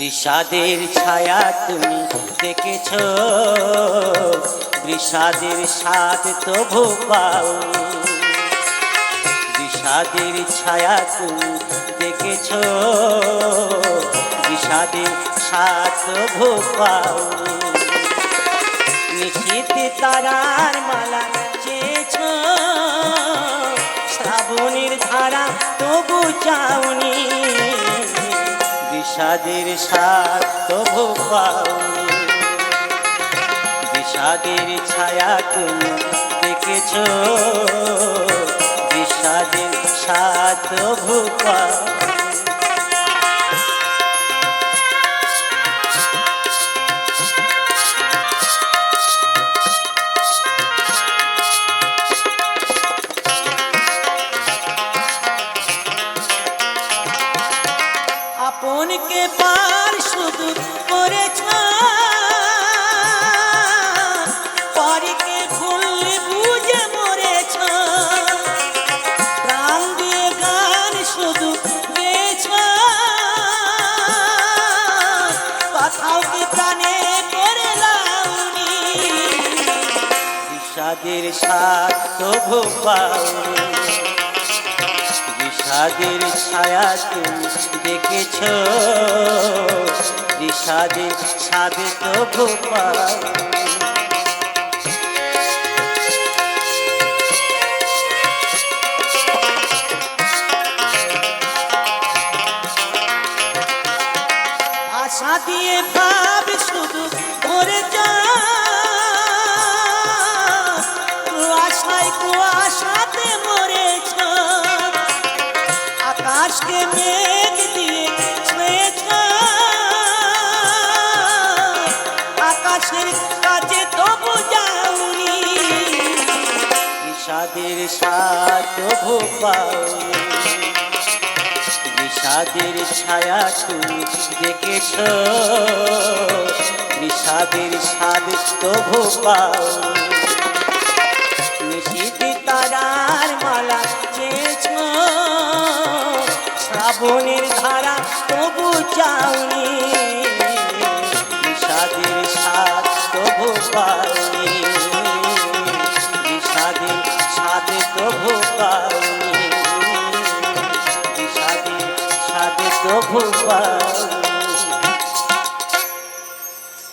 বিষাদের ছায়া তুমি দেখেছো, বিষাদের স্বাদ তবু পাওনি। বিষাদের ছায়া তুমি দেখেছো, বিষাদের স্বাদ তবু পাওনি। নিশীথে তারার মালা চেয়েছো, শ্রাবণের ধারা তবু চাওনি। বিষাদের স্বাদ তবু পাওনি। বিষাদের ছায়া তুমি দেখেছো, বিষাদের স্বাদ তবু পাওনি। আপনকে পার শুধু করেছ, পরকে ভুললে বুঝে মরেছ। প্রাণ দিয়ে গান শুধু গেছ, কথাও কি প্রাণে করে লাউনি। বিষাদের স্বাদ তবু পাওনি। বিষাদের ছায়া তুমি দেখেছো, বিষাদের স্বাদ তবু পাওনি। আশা দিয়ে ভাব শুধু ভরে যা, কুয়াশায় কুয়াশাতে মরেছ। আকাশকে মেঘ দিয়ে ছুঁয়েছ, আকাশের কাছে তবু যাওনি। বিষাদের স্বাদ তবু পাওনি। বিষাদের ছায়া তুমি দেখেছো, বিষাদের স্বাদ তবু পাওনি। নিশীথে তারার মালা চেয়েছো, শ্রাবণের ধারা তবু চাওনি। বিষাদের স্বাদ তবু পাওনি। বিষাদের স্বাদ তবু পাওনি। বিষাদের স্বাদ তবু পাওনি।